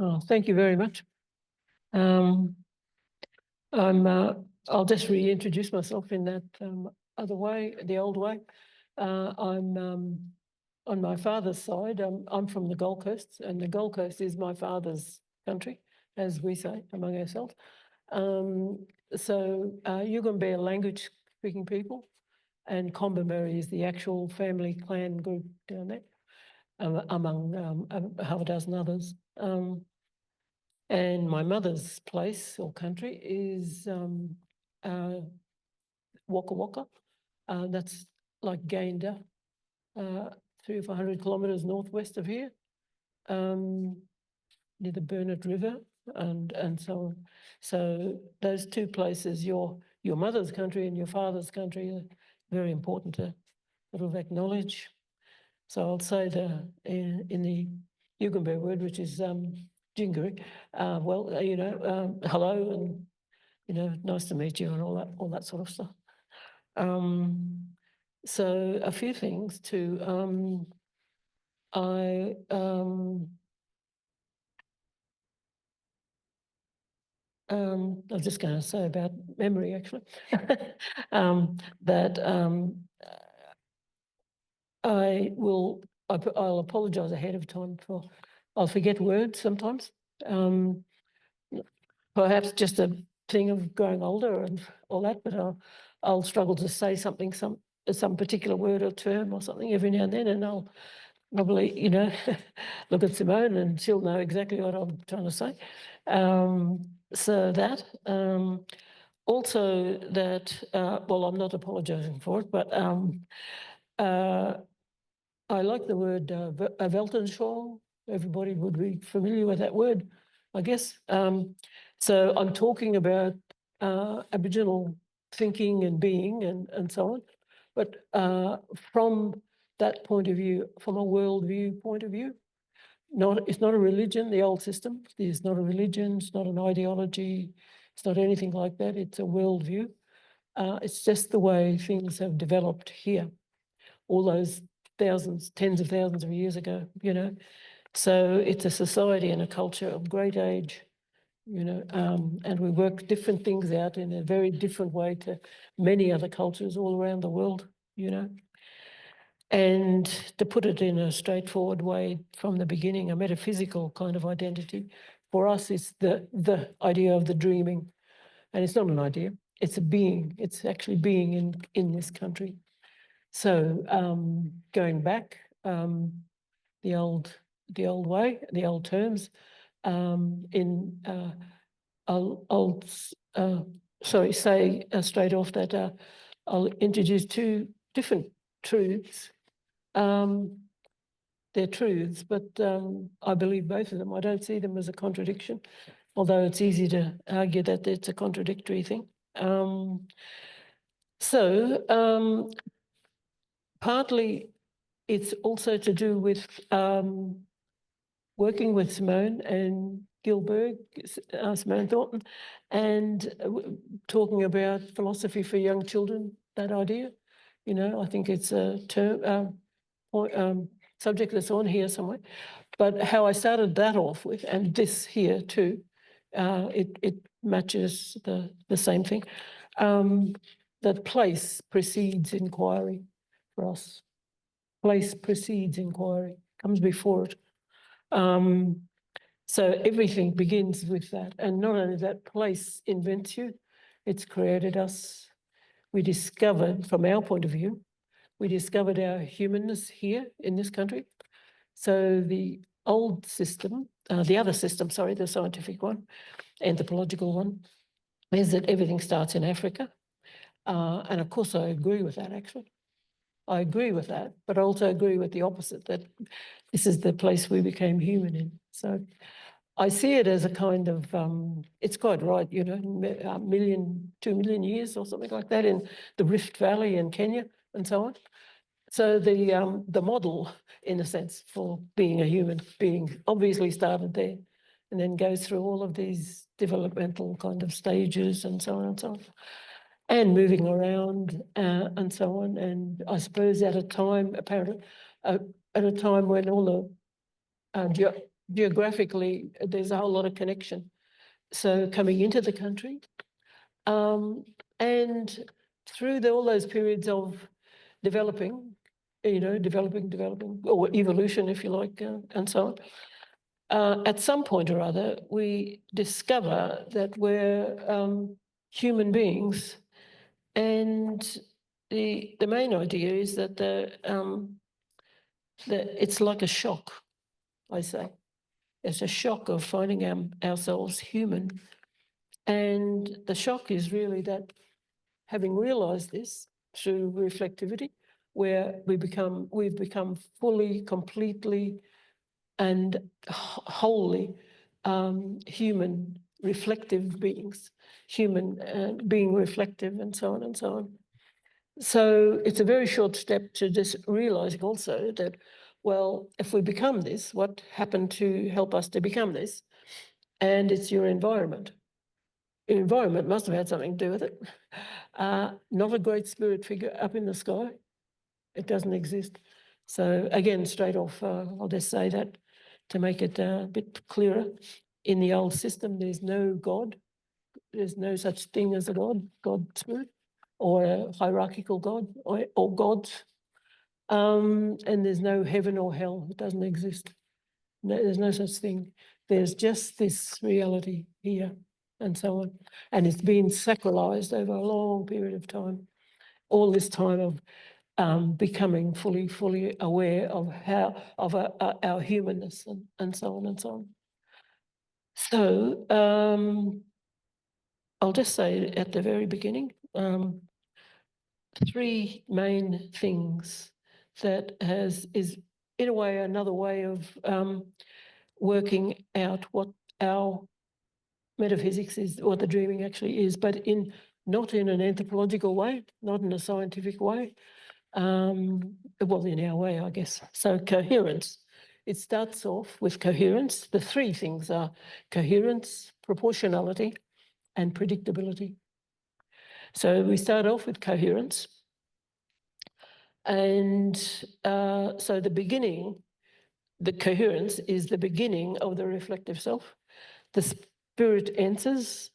Oh, thank you very much. I'll just reintroduce myself in that other way, the old way. I'm on my father's side. I'm from the Gold Coast, and the Gold Coast is my father's country, as we say among ourselves. Yugambeh language-speaking people, and Kombumerri is the actual family clan group down there, among half a dozen others. And my mother's place or country is Waka Waka. That's like Gayndah, 300 or 400 kilometres northwest of here, near the Burnett River and so on. So those two places, your mother's country and your father's country, are very important to sort of acknowledge. So I'll say in the Yugambeh word, which is Jingari, hello, and nice to meet you, and all that sort of stuff. So a few things too. I was just going to say about memory, actually, that I'll apologise ahead of time for I'll forget words sometimes. Perhaps just a thing of growing older and all that, but I'll struggle to say something, some particular word or term or something every now and then, and I'll probably, look at Simone and she'll know exactly what I'm trying to say. So that. Also that, I'm not apologising for it, but I like the word Weltanschauung. Everybody would be familiar with that word, I guess. So I'm talking about Aboriginal thinking and being and so on. But from that point of view, from a worldview point of view, it's not a religion, the old system. It's not a religion, it's not an ideology, it's not anything like that. It's a worldview. It's just the way things have developed here, all those thousands, tens of thousands of years ago, So it's a society and a culture of great age, and we work different things out in a very different way to many other cultures all around the world, And to put it in a straightforward way from the beginning, a metaphysical kind of identity for us is the idea of the dreaming. And it's not an idea, it's a being. It's actually being in this country. So going back, the old way, the old terms, I'll say straight off that I'll introduce two different truths. They're truths, but I believe both of them. I don't see them as a contradiction, although it's easy to argue that it's a contradictory thing. Partly it's also to do with working with Simone and Gilbert, Simone Thornton, and talking about philosophy for young children, that idea. I think it's a term, subject that's on here somewhere. But how I started that off with, and this here too, it matches the same thing. That place precedes inquiry for us. Place precedes inquiry, comes before it. So everything begins with that. And not only that, place invents you, it's created us. We discovered, from our point of view, we discovered our humanness here in this country. So the old system, the other system, sorry, the scientific one, anthropological one, is that everything starts in Africa. And of course, I agree with that, actually. I agree with that, but I also agree with the opposite, that this is the place we became human in. So I see it as a kind of, it's quite right, 2 million years or something like that in the Rift Valley in Kenya and so on. So the model, in a sense, for being a human being obviously started there and then goes through all of these developmental kind of stages and so on and so on, and moving around and so on. And I suppose at a time, apparently, at a time when all the geographically, there's a whole lot of connection. So coming into the country, and through all those periods of developing, developing, or evolution, if you like, and so on. At some point or other, we discover that we're human beings, and the main idea is that it's like a shock. I say it's a shock of finding ourselves human, and the shock is really that having realised this through reflectivity, where we've become fully, completely, and wholly human, reflective beings, human being reflective, and so on and so on. So it's a very short step to just realising also that, well, if we become this, what happened to help us to become this? And it's your environment. Your environment must have had something to do with it. Not a great spirit figure up in the sky. It doesn't exist. So again, straight off, I'll just say that to make it a bit clearer. In the old system, there's no God. There's no such thing as a God spirit, or a hierarchical God, or gods. And there's no heaven or hell. It doesn't exist. No, there's no such thing. There's just this reality here, and so on. And it's been sacralized over a long period of time. All this time of becoming fully aware of our humanness, and so on and so on. So I'll just say at the very beginning, three main things that is in a way another way of working out what our metaphysics is, what the dreaming actually is, but not in an anthropological way, not in a scientific way. Well, in our way, I guess. So coherence. It starts off with coherence. The three things are coherence, proportionality, and predictability. So we start off with coherence. And so the coherence is the beginning of the reflective self. The spirit enters,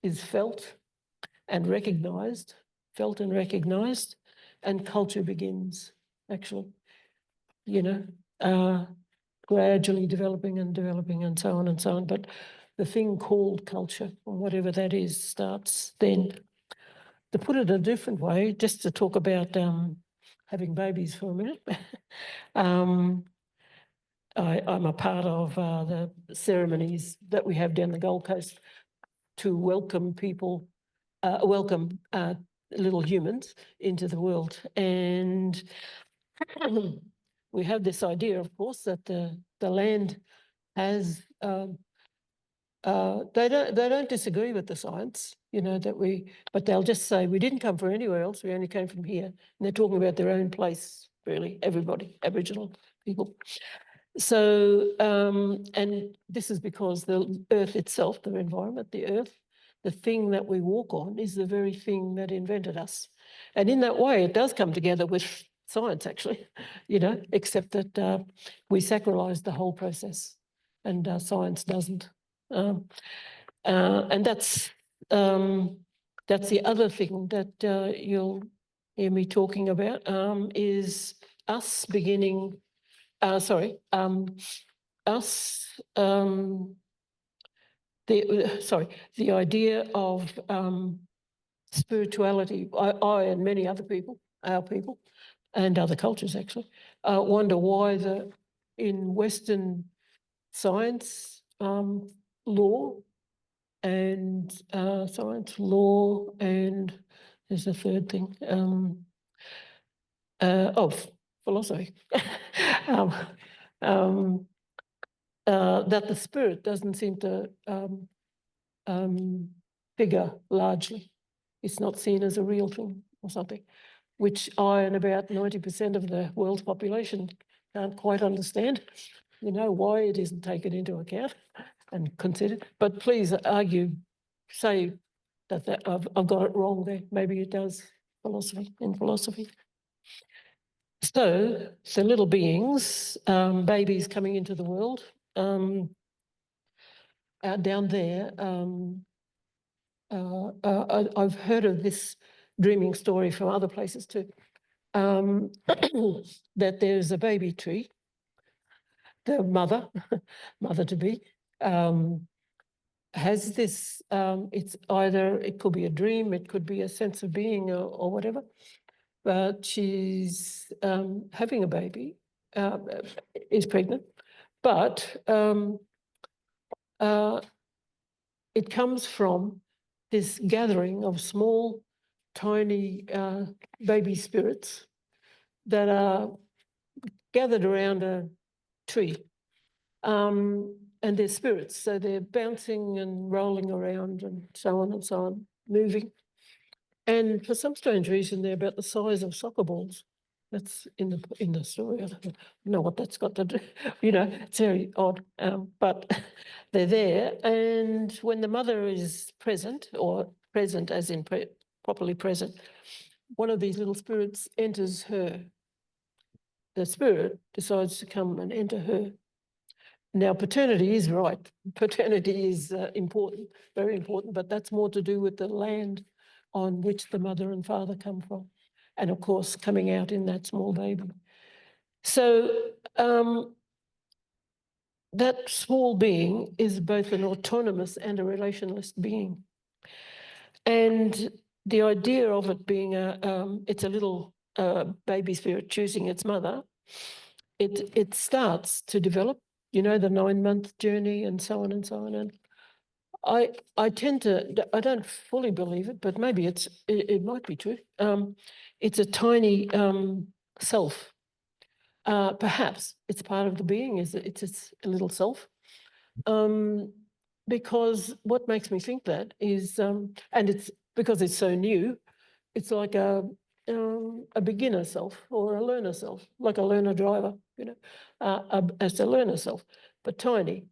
is felt and recognised, and culture begins, actually, gradually developing and so on and so on. But the thing called culture, or whatever that is, starts then. To put it a different way, just to talk about having babies for a minute, I'm a part of the ceremonies that we have down the Gold Coast to welcome people, little humans into the world. And we have this idea, of course, that the land has, they don't disagree with the science, but they'll just say, we didn't come from anywhere else, we only came from here. And they're talking about their own place, really, everybody, Aboriginal people. So, and this is because the earth itself, the environment, the earth, the thing that we walk on is the very thing that invented us. And in that way, it does come together with science, actually, except that we sacralize the whole process, and science doesn't. And that's the other thing that you'll hear me talking about, is us beginning, the idea of spirituality. I and many other people, our people, and other cultures actually, wonder why in Western science, law, and there's a third thing, philosophy, that the spirit doesn't seem to figure largely. It's not seen as a real thing or something, which I and about 90% of the world's population can't quite understand. Why it isn't taken into account and considered. But please say that I've got it wrong there. Maybe it does, in philosophy. So little beings, babies coming into the world, down there, I've heard of this dreaming story from other places too, that there's a baby tree, the mother-to-be, has this, it's either, it could be a dream, it could be a sense of being or whatever, but she's having a baby, is pregnant, but it comes from this gathering of small, tiny baby spirits that are gathered around a tree. And they're spirits, so they're bouncing and rolling around and so on, moving. And for some strange reason, they're about the size of soccer balls. That's in the story. I don't know what that's got to do. It's very odd, but they're there. And when the mother is present, or present as in properly present, one of these little spirits enters her. The spirit decides to come and enter her. Now, paternity is right. Paternity is important, very important, but that's more to do with the land on which the mother and father come from. And of course, coming out in that small baby. So that small being is both an autonomous and a relationalist being. And the idea of it being it's a little baby spirit choosing its mother, it starts to develop, the 9-month journey and so on and so on. And I tend to, I don't fully believe it, but maybe it might be true. It's a tiny self. Perhaps it's part of the being, it's a little self. Because what makes me think that is, and it's because it's so new, it's like a beginner self or a learner self, like a learner driver, as a learner self, but tiny,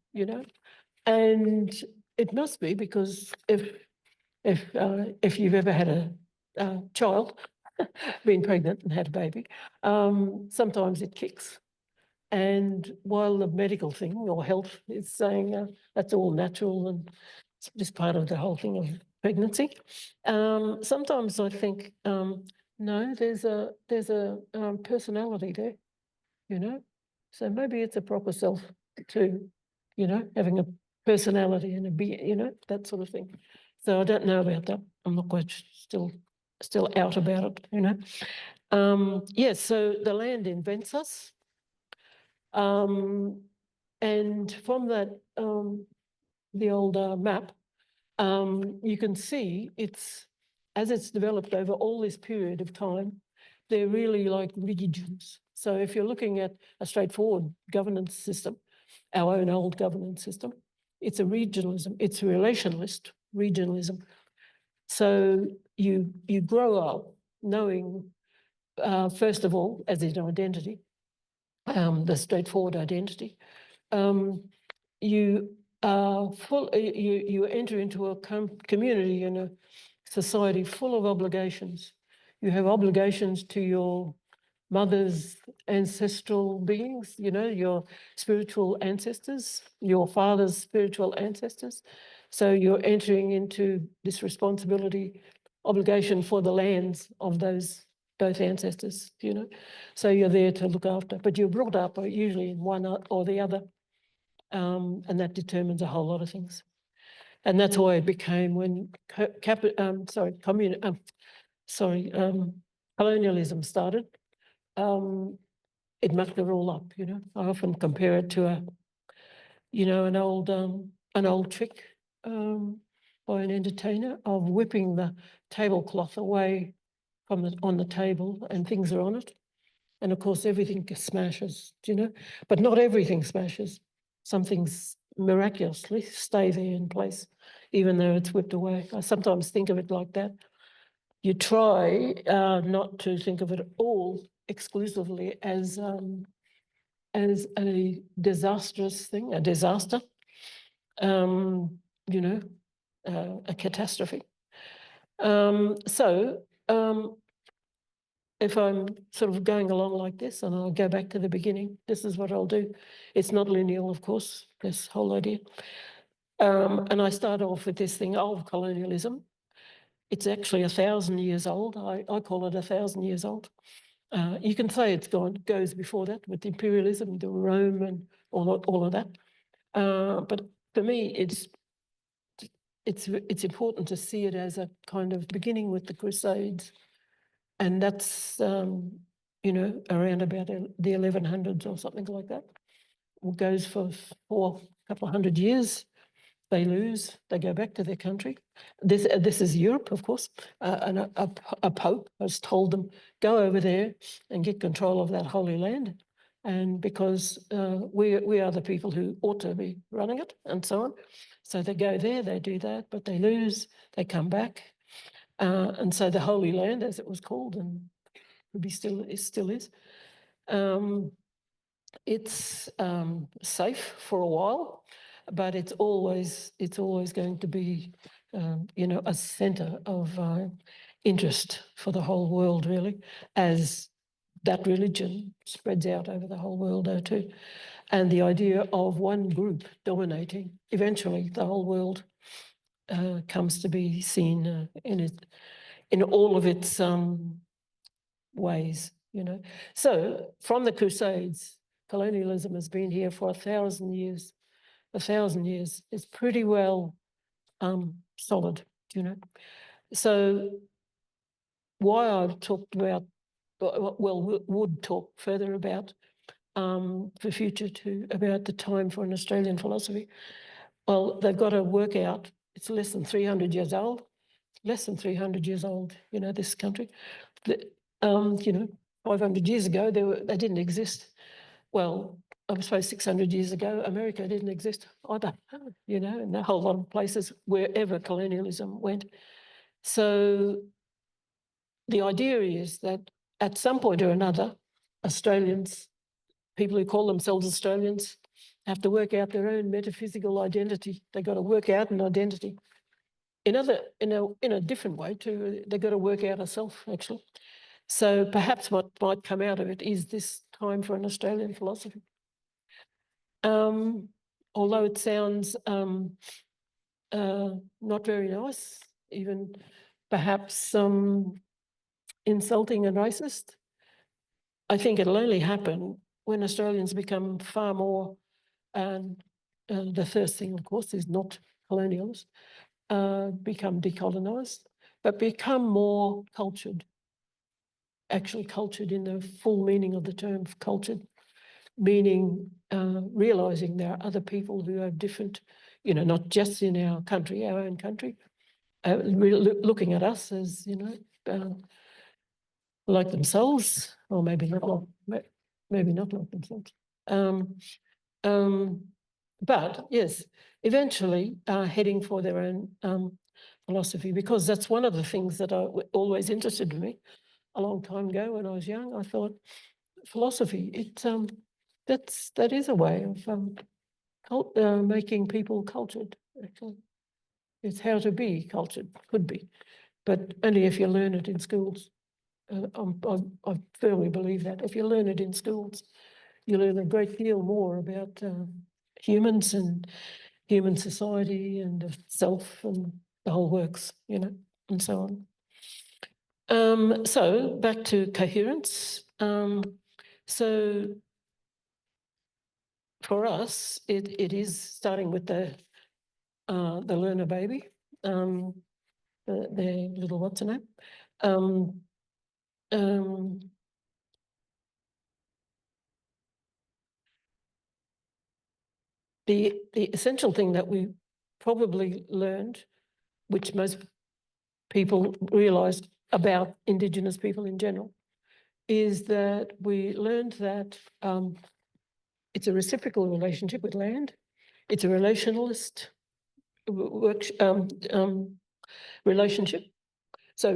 and it must be because if you've ever had a child, been pregnant and had a baby, sometimes it kicks. And while the medical thing or health is saying that's all natural and it's just part of the whole thing of pregnancy, sometimes I think no, there's a personality there, so maybe it's a proper self too, having a personality and a being, that sort of thing. So I don't know about that. I'm not quite still out about it, yes. So the land invents us. And from that, the old map, you can see as it's developed over all this period of time, they're really like regions. So if you're looking at a straightforward governance system, our own old governance system, it's a regionalism, it's a relationalist regionalism. So you grow up knowing, first of all, as an identity, the straightforward identity, you enter into a community and a society full of obligations. You have obligations to your mother's ancestral beings, your spiritual ancestors, your father's spiritual ancestors. So you're entering into this responsibility, obligation for the lands of both ancestors, So you're there to look after, but you're brought up usually in one or the other, and that determines a whole lot of things. And that's why it became when colonialism started. It mucked it all up, I often compare it to an old trick by an entertainer of whipping the tablecloth away on the table and things are on it. And of course, everything smashes, but not everything smashes. Some things miraculously stay there in place, even though it's whipped away. I sometimes think of it like that. You try not to think of it all exclusively as a disastrous thing, a disaster, a catastrophe. So if I'm sort of going along like this and I'll go back to the beginning, this is what I'll do. It's not lineal, of course, this whole idea. And I start off with this thing of colonialism. It's actually 1,000 years old. I call it 1,000 years old. You can say it's goes before that with imperialism, the Rome and all of that. But for me, it's important to see it as a kind of beginning with the Crusades, and that's around about the 1100s or something like that. It goes for a couple of hundred years. They lose, they go back to their country. This is Europe, of course, and a pope has told them, go over there and get control of that Holy Land. And because we are the people who ought to be running it and so on. So they go there, they do that, but they lose, they come back. And so the Holy Land, as it was called, and still is, it's safe for a while, but it's always going to be, a centre of interest for the whole world, really, as that religion spreads out over the whole world too. And the idea of one group dominating, eventually the whole world comes to be seen in all of its ways, So from the Crusades, colonialism has been here for 1,000 years. 1,000 years is pretty well solid, So why I've talked about, would talk further about the future about the time for an Australian philosophy. Well, they've got to work out, it's less than 300 years old, this country. 500 years ago, they didn't exist. Well, I suppose 600 years ago, America didn't exist either, and a whole lot of places wherever colonialism went. So the idea is that at some point or another, Australians, people who call themselves Australians, have to work out their own metaphysical identity. They've got to work out an identity. In a different way too, they've got to work out a self, actually. So perhaps what might come out of it is this time for an Australian philosophy. Although it sounds not very nice, even perhaps insulting and racist, I think it'll only happen when Australians become far more, and the first thing, of course, is not colonialist, become decolonised, but become more cultured, actually cultured in the full meaning of the term cultured, meaning realising there are other people who are different, not just in our own country, looking at us as, like themselves, or maybe not like themselves. But yes, eventually heading for their own philosophy, because that's one of the things that always interested me. A long time ago when I was young, I thought philosophy, that is a way of making people cultured, actually. It's how to be cultured, could be, but only if you learn it in schools. I firmly believe that. If you learn it in schools, you learn a great deal more about humans and human society and the self and the whole works, and so on. So back to coherence. So for us, it is starting with the learner baby, the little what's her name. The essential thing that we probably learned, which most people realised about Indigenous people in general, is that we learned that it's a reciprocal relationship with land. It's a relationalist relationship. So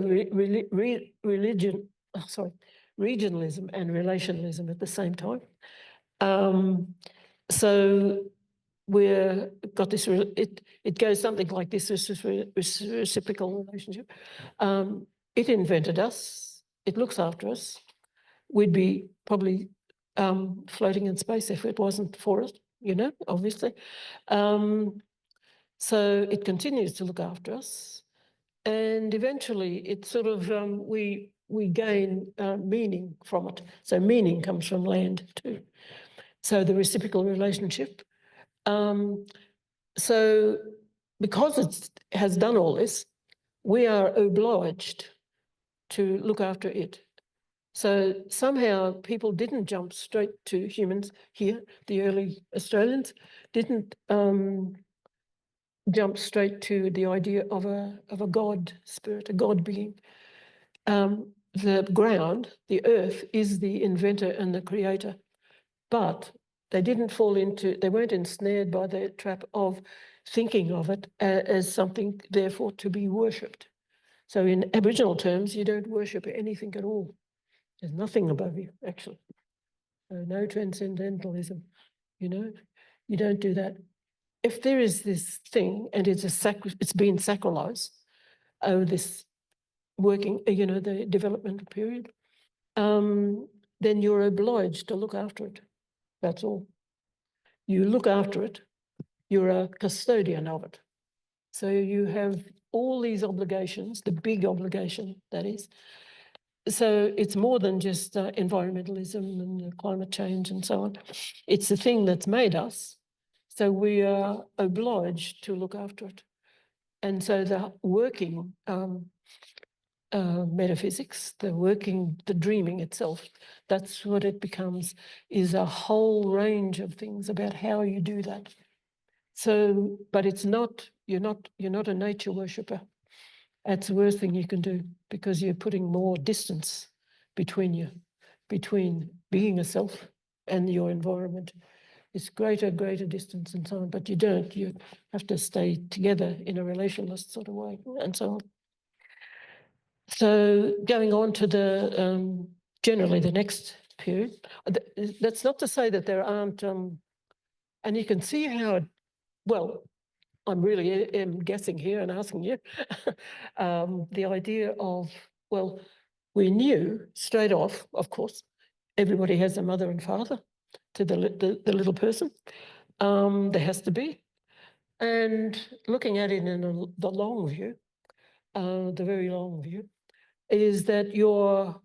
regionalism and relationalism at the same time. So we've got this, it goes something like this reciprocal relationship. It invented us, it looks after us, we'd be probably floating in space if it wasn't for it, you know, obviously. So it continues to look after us, and eventually it sort of, we gain meaning from it. So meaning comes from land too. So the reciprocal relationship. So because it has done all this, we are obliged to look after it. So somehow people didn't jump straight to humans here. The early Australians didn't jump straight to the idea of a God spirit, a God being. The ground, the earth, is the inventor and the creator, but they weren't ensnared by the trap of thinking of it as something therefore to be worshipped. So in Aboriginal terms, you don't worship anything at all. There's nothing above you, actually. So no transcendentalism, you know, you don't do that. If there is this thing and it's been sacralized over this working, you know, the developmental period, then you're obliged to look after it. That's all. You look after it. You're a custodian of it. So you have all these obligations, the big obligation, that is. So it's more than just environmentalism and climate change and so on. It's the thing that's made us. So we are obliged to look after it. And so the working metaphysics, the dreaming itself, that's what it becomes, is a whole range of things about how you do that. So, but it's not, you're not a nature worshipper. That's the worst thing you can do, because you're putting more distance between you, between being a self and your environment. It's greater distance and so on, but you have to stay together in a relationalist sort of way and so on. So going on to the, generally the next period, that's not to say that there aren't, and you can see how, well, I'm really am guessing here and asking you, the idea of, well, we knew straight off, of course, everybody has a mother and father to the little person. There has to be. And looking at it in the long view, the very long view, is that you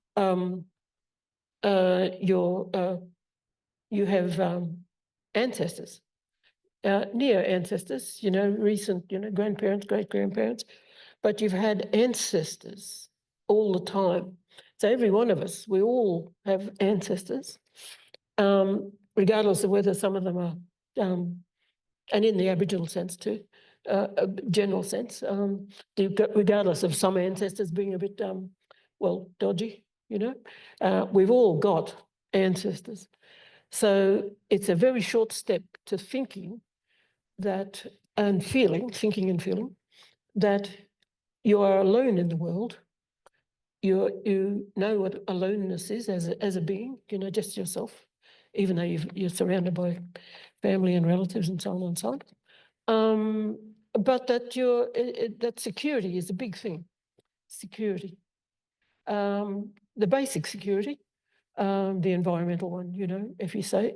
have ancestors, near ancestors, you know, recent, you know, grandparents, great-grandparents, but you've had ancestors all the time. So every one of us, we all have ancestors, regardless of whether some of them are, and in the Aboriginal sense too, a general sense, regardless of some ancestors being a bit, well, dodgy, you know, we've all got ancestors. So it's a very short step to thinking that, and thinking and feeling that you are alone in the world. You know what aloneness is as a being, you know, just yourself, even though you're surrounded by family and relatives and so on and so on. But that that security is a big thing. Security, the basic security, the environmental one. You know, if you say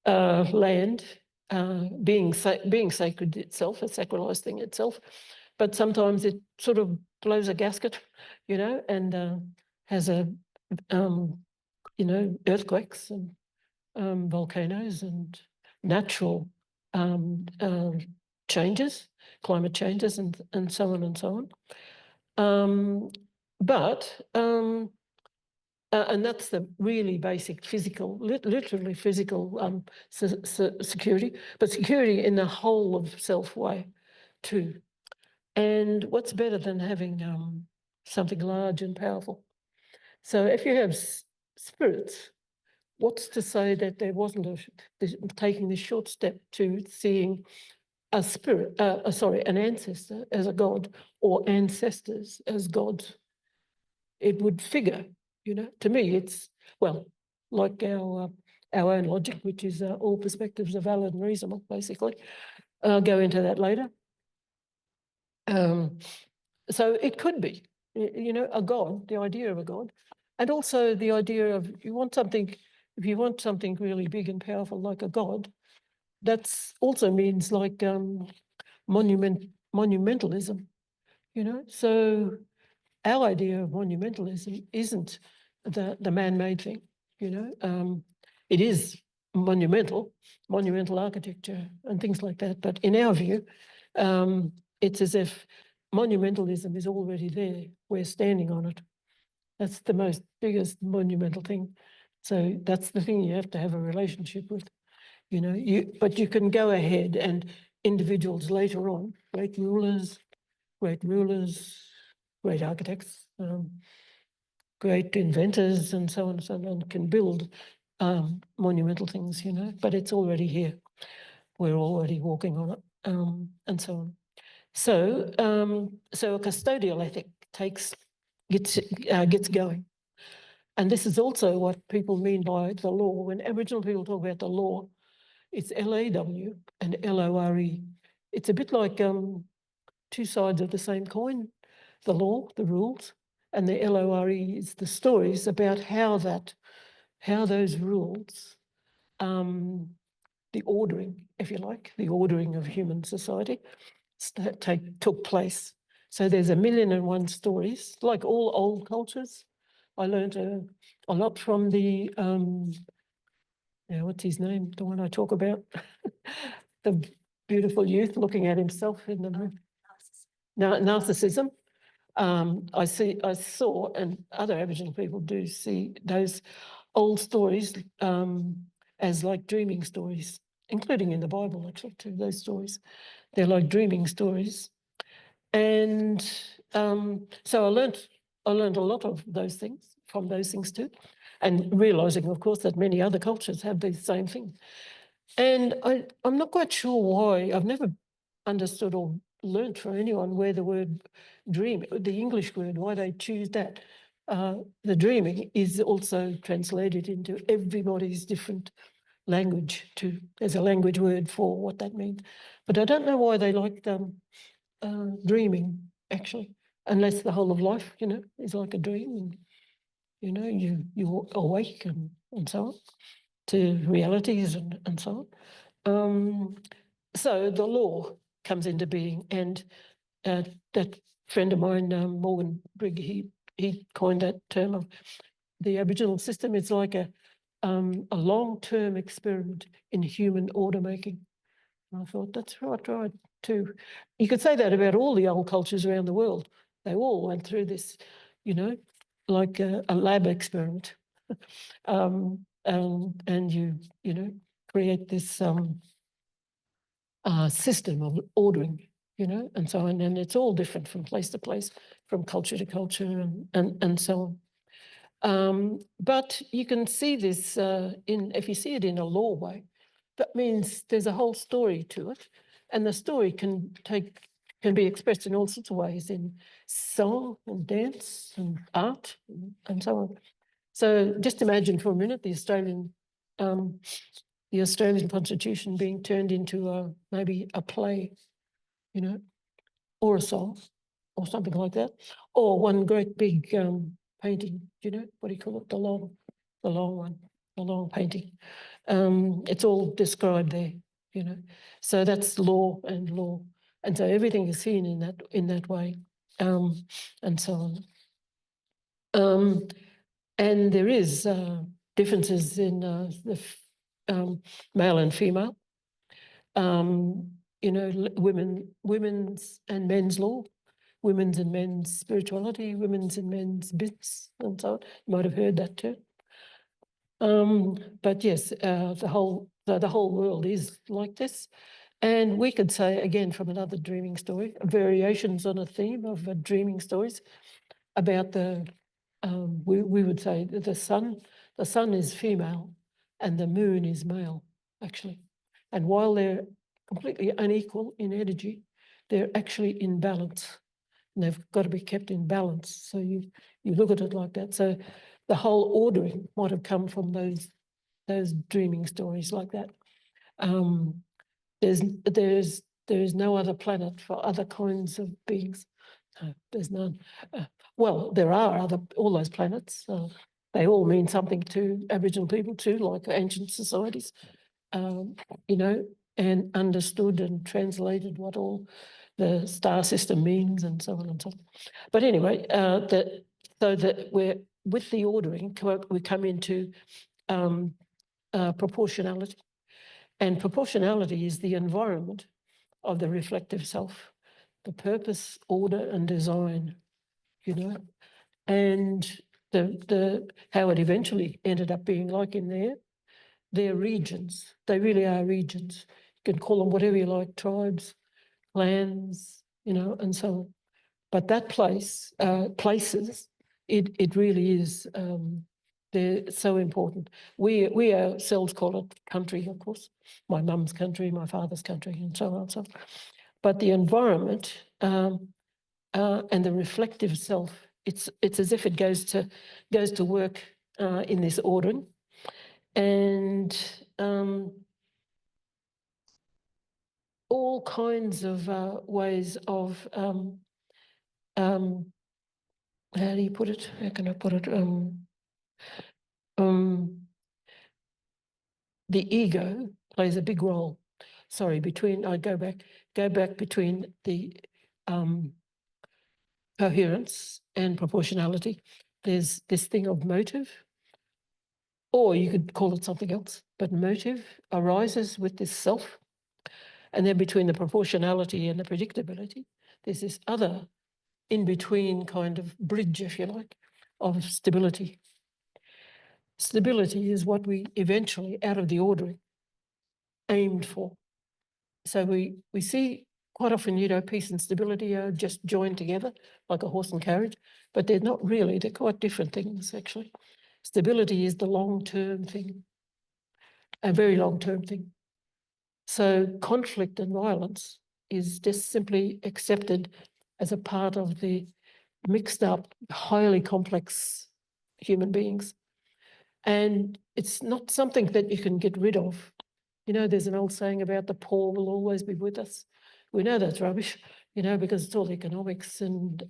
land being sacred itself, a sacralized thing itself, but sometimes it sort of blows a gasket, you know, and has a you know, earthquakes and volcanoes and natural changes, climate changes, and so on and so on. And that's the really basic physical, literally physical security, but security in the whole of self way too. And what's better than having something large and powerful? So if you have spirits, what's to say that there wasn't taking this short step to seeing a spirit, an ancestor as a god, or ancestors as gods? It would figure, you know, to me, it's, well, like our own logic, which is all perspectives are valid and reasonable, basically. I'll go into that later. So it could be you know, a God, the idea of a God, and also the idea of if you want something really big and powerful like a God, that's also means like monumentalism, you know. So our idea of monumentalism isn't the man-made thing, you know. It is monumental architecture and things like that. But in our view, it's as if monumentalism is already there. We're standing on it. That's the biggest monumental thing. So that's the thing you have to have a relationship with, you know. But you can go ahead and individuals later on, great rulers, great architects, great inventors, and so on and so on, can build monumental things, you know, but it's already here. We're already walking on it, and so on. So, so a custodial ethic gets going. And this is also what people mean by the law. When Aboriginal people talk about the law, it's LAW and LORE. It's a bit like two sides of the same coin, the law, the rules, and the LORE is the stories about how those rules, the ordering, if you like, the ordering of human society took place. So there's 1,000,001 stories, like all old cultures. I learned a lot from the, what's his name, the one I talk about, the beautiful youth looking at himself in the narcissism. I saw, and other Aboriginal people do see those old stories as like dreaming stories, including in the Bible, actually, too, those stories. They're like dreaming stories. And so I learned a lot of those things from those things too, and realizing, of course, that many other cultures have the same thing. And I'm not quite sure why. I've never understood or learned from anyone where the word dream, the English word, why they choose that. The dreaming is also translated into everybody's different language too. There's a language word for what that means. But I don't know why they like dreaming, actually, unless the whole of life, you know, is like a dream, and, you know, you awake and so on to realities and so on. So the law comes into being, and that friend of mine, Morgan Brigg, he coined that term of the Aboriginal system. It's like a long-term experiment in human order making. And I thought, that's right too. You could say that about all the old cultures around the world. They all went through this, you know, like a lab experiment. And you know, create this system of ordering, you know, and so on. And it's all different from place to place, from culture to culture, and so on. But you can see this if you see it in a law way, that means there's a whole story to it, and the story can be expressed in all sorts of ways, in song and dance and art and so on. So just imagine for a minute the Australian Constitution being turned into maybe a play, you know, or a song, or something like that, or one great big painting. You know, what do you call it? The long one, the long painting. It's all described there, you know. So that's law, and so everything is seen in that way, and so on. And there is differences in the male and female. You know, women's and men's law, women's and men's spirituality, women's and men's business, and so on. You might have heard that too. But yes, the whole world is like this. And we could say, again, from another dreaming story, variations on a theme of dreaming stories about we would say that the sun is female and the moon is male, actually. And while they're completely unequal in energy, they're actually in balance. And they've got to be kept in balance. So you look at it like that. So the whole ordering might have come from those dreaming stories like that. There's no other planet for other kinds of beings. There's none. Well, there are all those planets. They all mean something to Aboriginal people too, like ancient societies, you know, and understood and translated what all the star system means and so on and so on. But anyway, so that we're with the ordering, we come into proportionality. And proportionality is the environment of the reflective self, the purpose, order, and design, you know, and how it eventually ended up being like in there. They're regions. They really are regions. You can call them whatever you like, tribes, clans, you know, and so on. But that place, places, it really is. They're so important. We ourselves call it country, of course. My mum's country, my father's country, and so on and so on. But the environment and the reflective self, it's as if it goes to work in this ordering, and all kinds of ways of how do you put it? How can I put it? The ego plays a big role. Sorry, I go back between the coherence and proportionality. There's this thing of motive, or you could call it something else, but motive arises with this self. And then between the proportionality and the predictability, there's this other in-between kind of bridge, if you like, of stability. Stability is what we eventually, out of the ordering, aimed for. So we see quite often, you know, peace and stability are just joined together like a horse and carriage, but they're not really. They're quite different things, actually. Stability is the long-term thing, a very long-term thing. So conflict and violence is just simply accepted as a part of the mixed up, highly complex human beings. And it's not something that you can get rid of. You know, there's an old saying about the poor will always be with us. We know that's rubbish, you know, because it's all economics and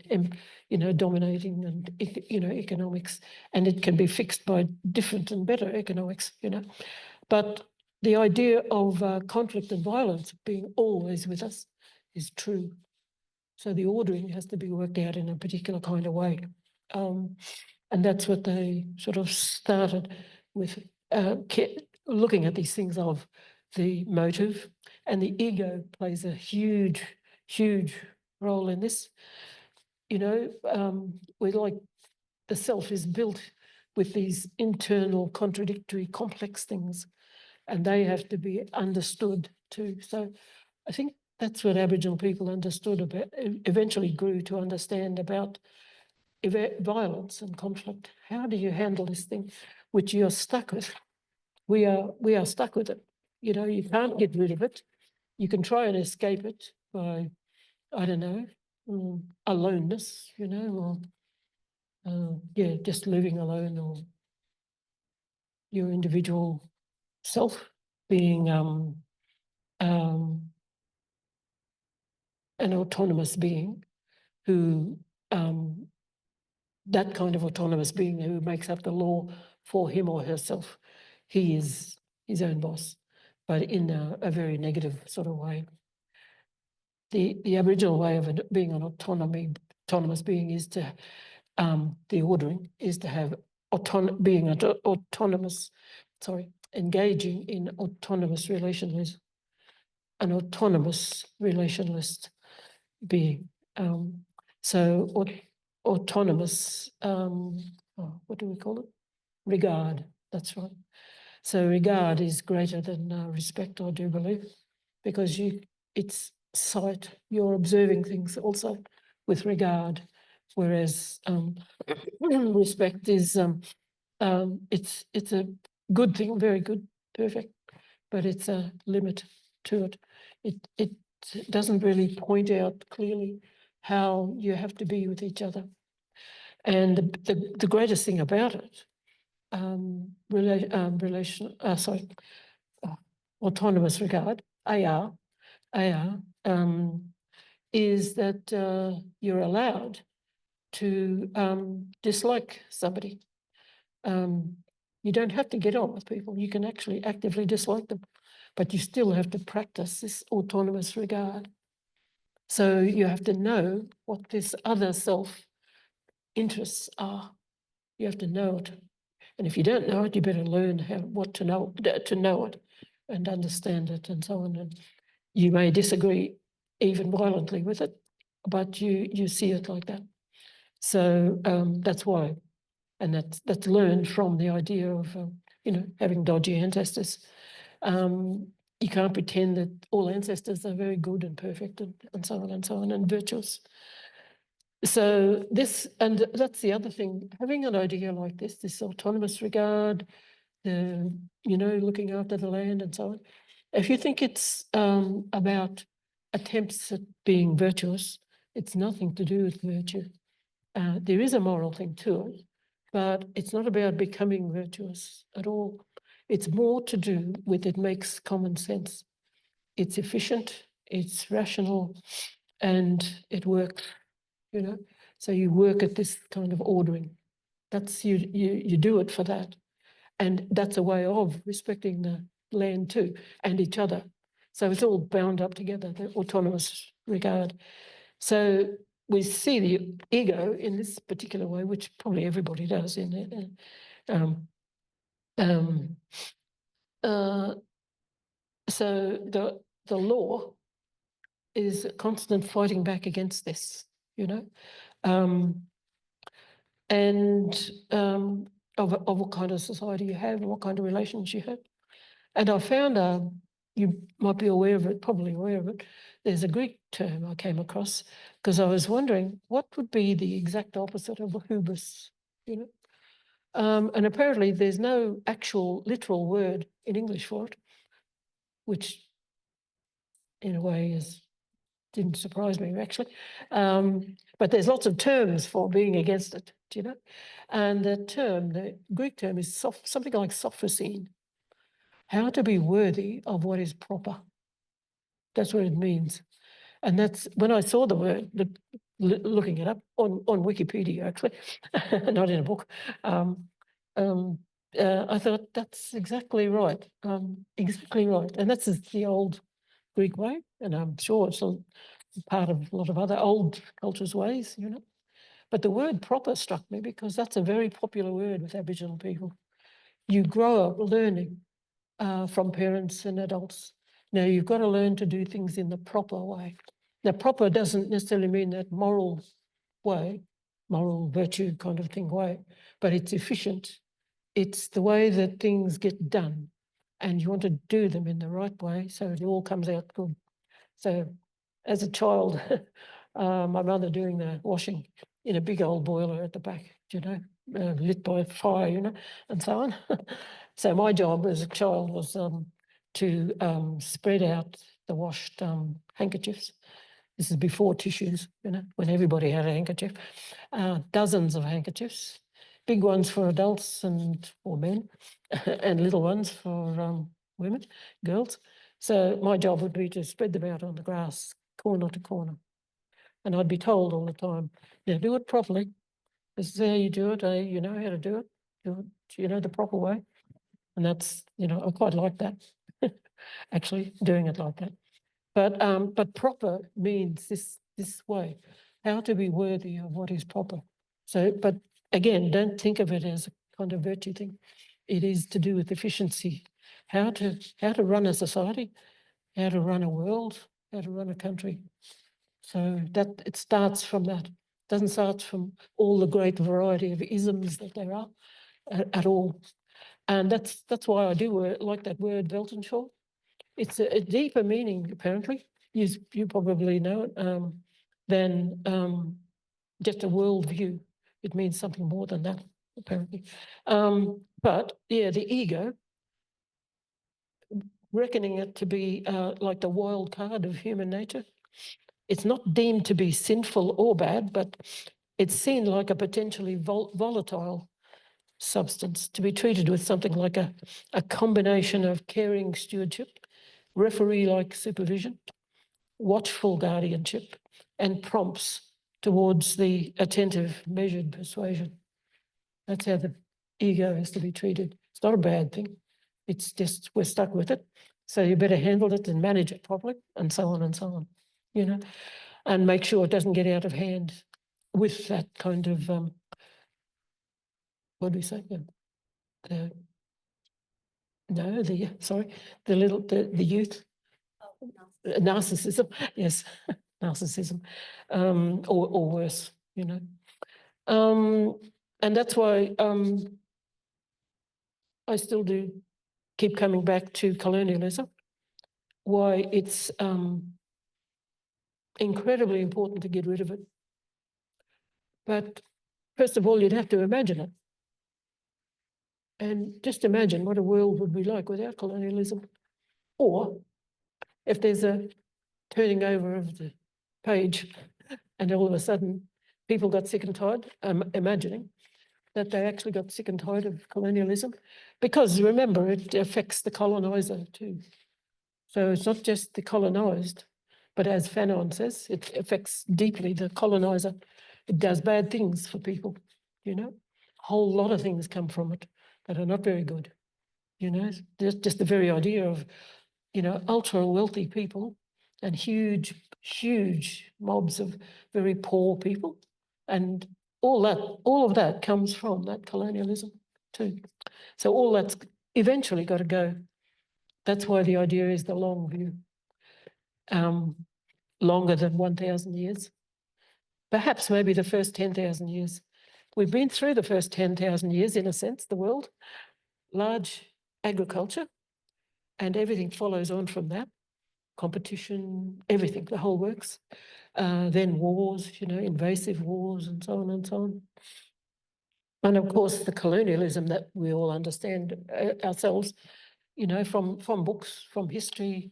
you know, dominating and, you know, economics, and it can be fixed by different and better economics, you know. But the idea of conflict and violence being always with us is true. So the ordering has to be worked out in a particular kind of way. And that's what they sort of started with, looking at these things of the motive, and the ego plays a huge, huge role in this. You know, we're like, the self is built with these internal contradictory complex things, and they have to be understood too. So I think that's what Aboriginal people understood about, eventually grew to understand about violence and conflict. How do you handle this thing which you're stuck with? We are stuck with it. You know, you can't get rid of it. You can try and escape it by, I don't know, aloneness, you know, or yeah, just living alone, or your individual self being an autonomous being who, that kind of autonomous being who makes up the law for him or herself. He is his own boss, but in a very negative sort of way. The Aboriginal way of being an autonomous being is to, the ordering is to have engaging in autonomous relationalism, an autonomous relationalist being. So autonomous, what do we call it? Regard, that's right. So regard is greater than respect, I do believe, because it's sight, you're observing things also with regard, whereas respect is, it's a good thing, very good, perfect, but it's a limit to it. It doesn't really point out clearly how you have to be with each other. And the greatest thing about it, autonomous regard, AR, is that you're allowed to dislike somebody. You don't have to get on with people. You can actually actively dislike them, but you still have to practice this autonomous regard. So you have to know what this other self interests are. You have to know it. And if you don't know it, you better learn what to know it and understand it and so on. And you may disagree even violently with it, but you see it like that. So that's why. And that's learned from the idea of, having dodgy ancestors. You can't pretend that all ancestors are very good and perfect and so on and virtuous. So and that's the other thing, having an idea like this autonomous regard, looking after the land and so on. If you think it's about attempts at being virtuous, it's nothing to do with virtue. There is a moral thing to it, but it's not about becoming virtuous at all. It's more to do with it makes common sense. It's efficient, it's rational, and it works, So you work at this kind of ordering. That's you do it for that. And that's a way of respecting the land too, and each other. So it's all bound up together, the autonomous regard. So we see the ego in this particular way, which probably everybody does in it. So the law is a constant fighting back against this, and of what kind of society you have and what kind of relations you have. And I found, you might be aware of it, probably aware of it, there's a Greek term I came across because I was wondering what would be the exact opposite of hubris, and apparently there's no actual literal word in English for it, which in a way didn't surprise me actually. But there's lots of terms for being against it, and the Greek term is something like sophrosyne. How to be worthy of what is proper. That's what it means. And that's when I saw the word, looking it up on Wikipedia, actually, not in a book. I thought that's exactly right. Exactly right. And that's the old Greek way. And I'm sure it's a part of a lot of other old cultures' ways, But the word proper struck me because that's a very popular word with Aboriginal people. You grow up learning from parents and adults. Now, you've got to learn to do things in the proper way. Now, proper doesn't necessarily mean that moral way, moral virtue kind of thing way, but it's efficient. It's the way that things get done, and you want to do them in the right way so it all comes out good. So as a child, my mother doing the washing in a big old boiler at the back, lit by fire, and so on. So my job as a child was to spread out the washed handkerchiefs. This is before tissues, when everybody had a handkerchief. Dozens of handkerchiefs, big ones for adults or men, and little ones for women, girls. So my job would be to spread them out on the grass, corner to corner. And I'd be told all the time, now do it properly. This is how you do it. You know how to do it. Do it, the proper way. And that's, I quite like that, actually, doing it like that. But proper means this way, how to be worthy of what is proper. So, but again, don't think of it as a kind of virtue thing. It is to do with efficiency, how to run a society, how to run a world, how to run a country. So that it starts from that. It doesn't start from all the great variety of isms that there are at all. And that's why I do like that word Weltanschauung. It's a deeper meaning, apparently. You probably know it, than just a worldview. It means something more than that, apparently. But yeah, the ego, reckoning it to be like the wild card of human nature, it's not deemed to be sinful or bad, but it's seen like a potentially volatile substance to be treated with something like a combination of caring stewardship, referee-like supervision, watchful guardianship, and prompts towards the attentive, measured persuasion. That's how the ego has to be treated. It's not a bad thing. It's just we're stuck with it. So you better handle it and manage it properly, and so on and so on, you know, and make sure it doesn't get out of hand with that kind of, what do we say? The youth. Narcissism, yes, narcissism, or worse, you know. And that's why I still do keep coming back to colonialism, why it's incredibly important to get rid of it. But first of all, you'd have to imagine it. And just imagine what a world would be like without colonialism. Or if there's a turning over of the page and all of a sudden people got sick and tired, imagining that they actually got sick and tired of colonialism. Because remember, it affects the colonizer too. So it's not just the colonized, but as Fanon says, it affects deeply the colonizer. It does bad things for people, you know. A whole lot of things come from it that are not very good, you know. Just the very idea of, you know, ultra wealthy people and huge mobs of very poor people, and all of that comes from that colonialism too. So all that's eventually got to go. That's why the idea is the long view, longer than 1,000 years. Perhaps maybe the first 10,000 years. We've been through the first 10,000 years, in a sense, the world, large agriculture, and everything follows on from that. Competition, everything, the whole works. Then wars, you know, invasive wars and so on and so on. And of course, the colonialism that we all understand ourselves, you know, from books, from history,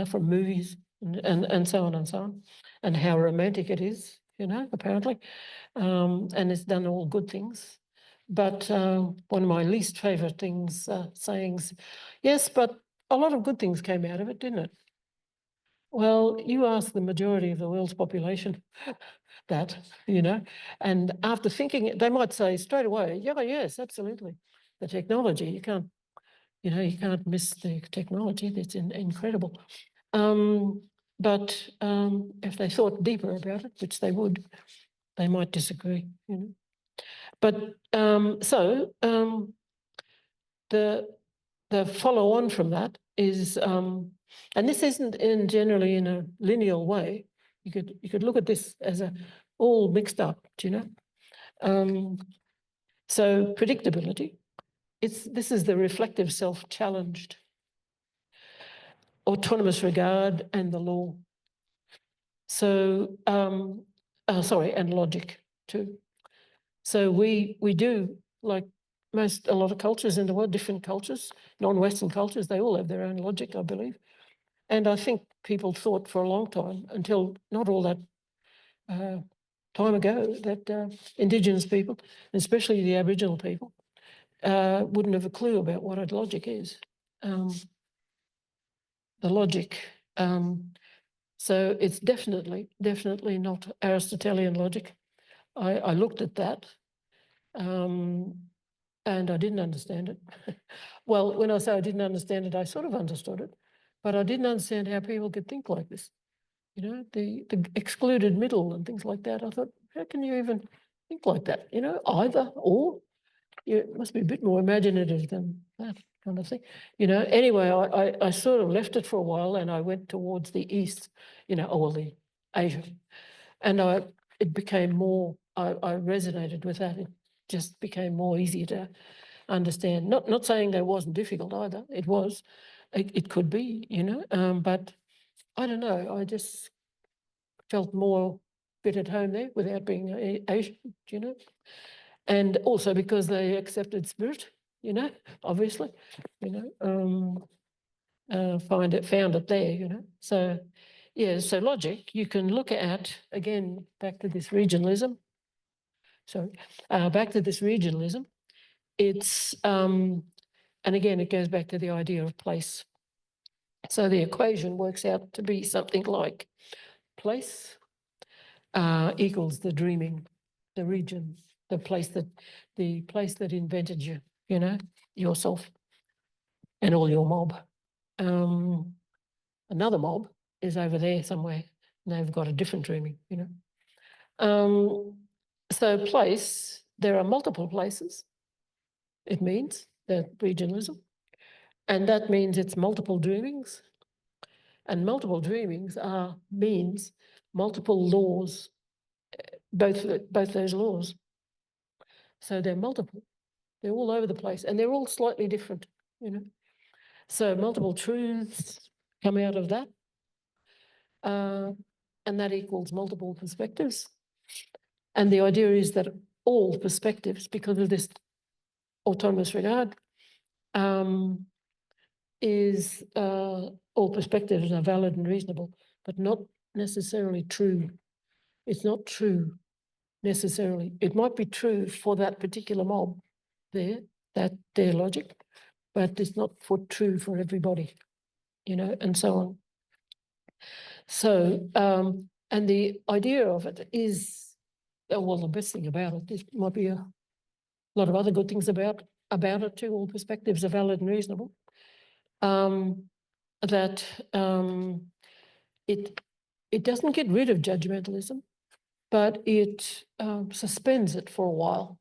from movies, and so on and so on, and how romantic it is, you know, apparently. And it's done all good things. But one of my least favourite things, sayings, yes, but a lot of good things came out of it, didn't it? Well, you ask the majority of the world's population that, you know, and after thinking, they might say straight away, yeah, yes, absolutely. The technology, you can't miss the technology. That's incredible. But if they thought deeper about it, which they would, they might disagree, you know. But the follow on from that is, and this isn't generally in a linear way. You could look at this as all mixed up, do you know? So predictability. This is the reflective self challenged, autonomous regard, and the law. So and logic too. So we do, like a lot of cultures in the world, different cultures, non-Western cultures, they all have their own logic, I believe. And I think people thought for a long time, until not all that time ago, that Indigenous people, especially the Aboriginal people, wouldn't have a clue about what a logic is. The logic. So it's definitely not Aristotelian logic. I looked at that, and I didn't understand it. Well, when I say I didn't understand it, I sort of understood it, but I didn't understand how people could think like this. You know, the excluded middle and things like that. I thought, how can you even think like that? You know, either or. You must be a bit more imaginative than that kind of thing. You know, anyway, I sort of left it for a while and I went towards the east, you know, or the Asia. And it became more, I resonated with that. It just became more easier to understand. Not saying that it wasn't difficult either. It was. It could be, you know, but I don't know. I just felt more fit at home there without being Asian, you know. And also because they accepted spirit, you know, obviously, you know, found it there, you know. So, yeah, so logic, you can look at, again, back to this regionalism. Back to this regionalism. It's, and again, it goes back to the idea of place. So the equation works out to be something like place equals the dreaming, the region, the place that invented you, you know, yourself and all your mob. Another mob is over there somewhere, and they've got a different dreaming, you know. So place, there are multiple places, it means, that regionalism, and that means it's multiple dreamings, and multiple dreamings means multiple laws, both those laws. So they're multiple, they're all over the place, and they're all slightly different, you know. So multiple truths come out of that, and that equals multiple perspectives. And the idea is that all perspectives, because of this autonomous regard, all perspectives are valid and reasonable, but not necessarily true. It's not true necessarily. It might be true for that particular mob there, that their logic, but it's not true for everybody, you know, and so on. So, and the idea of it is, well, the best thing about it, there might be a lot of other good things about it too. All perspectives are valid and reasonable. That it doesn't get rid of judgmentalism, but it suspends it for a while.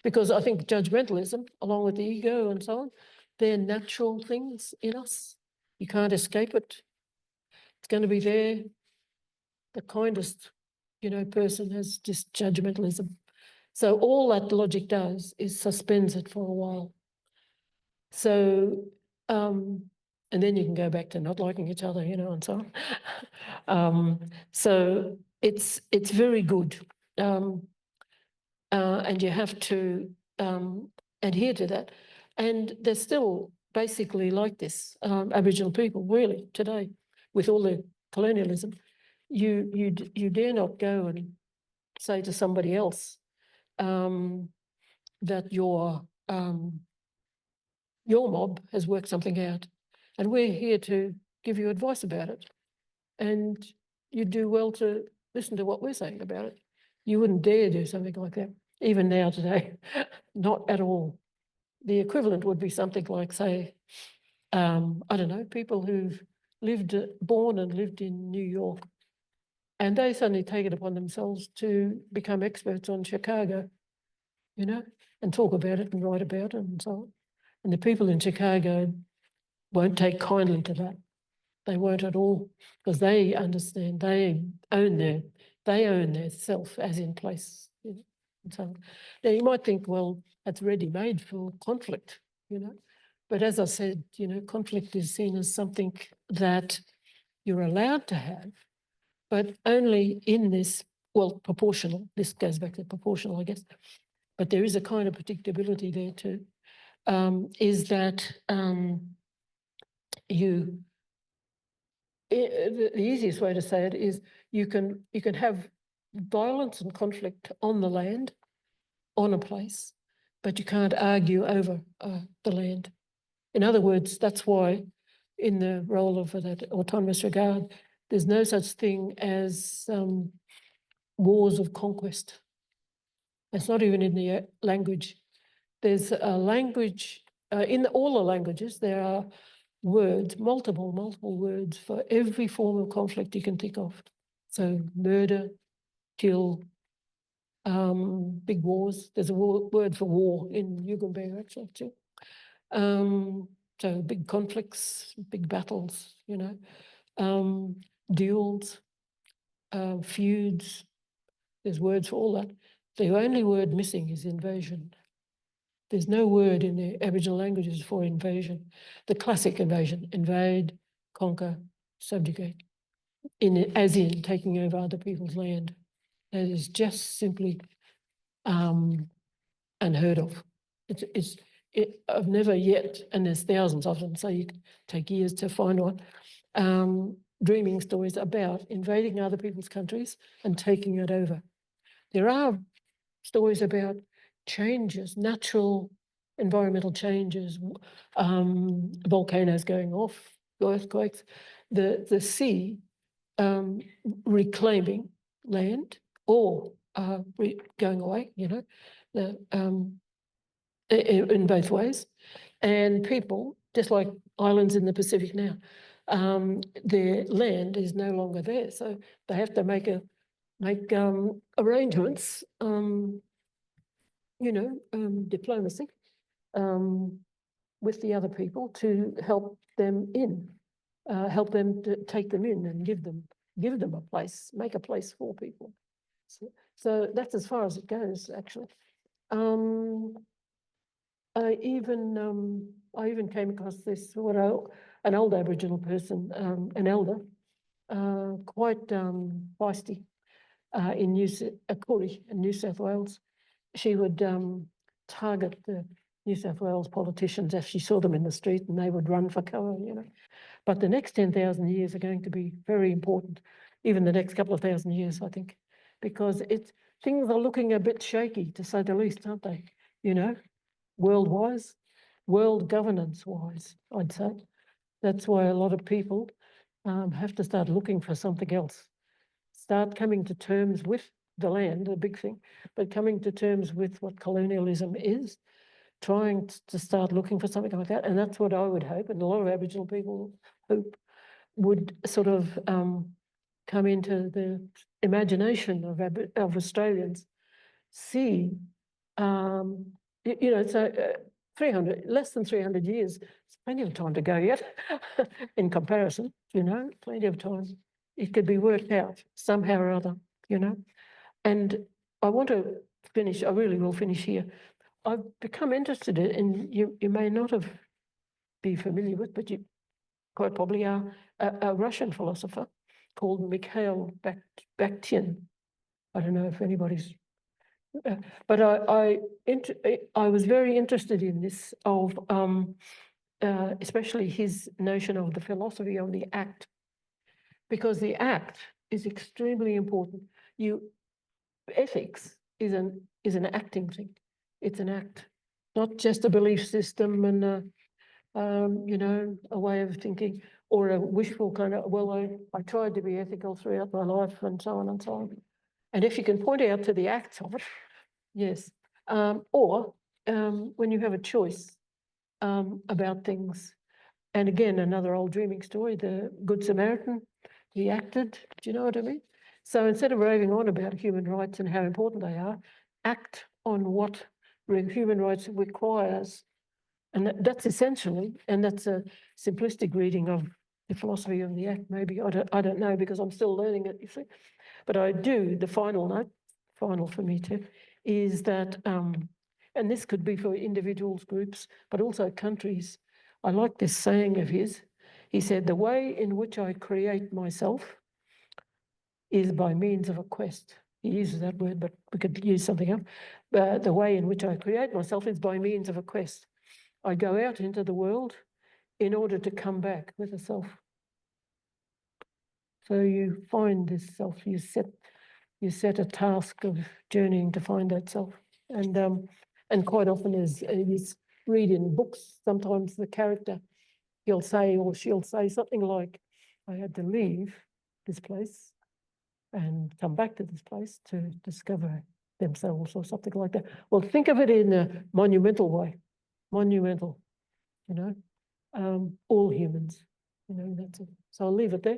Because I think judgmentalism, along with the ego and so on, they're natural things in us. You can't escape it. It's going to be there. The kindest, you know, person has just judgmentalism. So all that logic does is suspends it for a while. So, and then you can go back to not liking each other, you know, and so on. So it's very good. And you have to adhere to that. And they're still basically like this, Aboriginal people, really, today, with all the colonialism. You dare not go and say to somebody else that your mob has worked something out, and we're here to give you advice about it. And you do well to listen to what we're saying about it. You wouldn't dare do something like that, even now today, not at all. The equivalent would be something like, say, I don't know, people who've born and lived in New York, and they suddenly take it upon themselves to become experts on Chicago, you know, and talk about it and write about it and so on. And the people in Chicago won't take kindly to that. They won't at all, because they understand, they own their self as in place. You know, and so on. Now you might think, well, that's ready-made for conflict, you know. But as I said, you know, conflict is seen as something that you're allowed to have, but only in this, well, proportional. This goes back to proportional, I guess. But there is a kind of predictability there too. Is that the easiest way to say it is you can have violence and conflict on the land, on a place, but you can't argue over the land. In other words, that's why in the role of that autonomous regard, there's no such thing as wars of conquest. It's not even in the language. There's a language, in all the languages, there are words, multiple words for every form of conflict you can think of. So murder, kill, big wars. There's a word for war in Yugambeh actually too. So big conflicts, big battles, you know, duels, feuds. There's words for all that. The only word missing is invasion. There's no word in the Aboriginal languages for invasion. The classic invasion, invade, conquer, subjugate, as in taking over other people's land. That is just simply unheard of. I've never yet, and there's thousands of them, so you can take years to find one, dreaming stories about invading other people's countries and taking it over. There are stories about changes, natural environmental changes, volcanoes going off, earthquakes, the sea reclaiming land or going away, you know, in both ways. And people, just like islands in the Pacific now, their land is no longer there. So they have to make arrangements, diplomacy, with the other people to help them help them to take them in and give them a place, make a place for people. So that's as far as it goes, actually. I even came across this, an old Aboriginal person, an elder, quite feisty, a Koori in New South Wales. She would target the New South Wales politicians if she saw them in the street, and they would run for cover, you know. But the next 10,000 years are going to be very important, even the next couple of thousand years, I think, because things are looking a bit shaky, to say the least, aren't they? You know, world-wise, world governance-wise, I'd say. That's why a lot of people have to start looking for something else. Start coming to terms with the land, a big thing, but coming to terms with what colonialism is, trying to start looking for something like that. And that's what I would hope, and a lot of Aboriginal people hope, would sort of come into the imagination of Australians, see, so 300, less than 300 years, it's plenty of time to go yet in comparison, you know, plenty of time. It could be worked out somehow or other, you know. And I want to finish, I really will finish here. I've become interested in, you may not be familiar with, but you quite probably are, a Russian philosopher called Mikhail Bakhtin. I don't know if anybody's, but I was very interested in this, of especially his notion of the philosophy of the act, because the act is extremely important. Ethics is an acting thing. It's an act, not just a belief system and a way of thinking, or a wishful kind of, well, I tried to be ethical throughout my life, and so on and so on. And if you can point out to the acts of it, yes. Or when you have a choice about things. And again, another old dreaming story, the Good Samaritan, he acted, do you know what I mean? So instead of raving on about human rights and how important they are, act on what human rights requires. And that's essentially, and that's a simplistic reading of the philosophy of the act, maybe. I don't know, because I'm still learning it, you see. But I do, the final note, final for me too, is that, and this could be for individuals, groups, but also countries. I like this saying of his. He said, the way in which I create myself is by means of a quest. He uses that word, but we could use something else. The way in which I create myself is by means of a quest. I go out into the world in order to come back with a self. So you find this self, you set a task of journeying to find that self. And quite often, as you read in books, sometimes the character, he'll say or she'll say something like, I had to leave this place and come back to this place to discover themselves, or something like that. Well, think of it in a monumental way. Monumental, you know, all humans, you know, that's it. So I'll leave it there.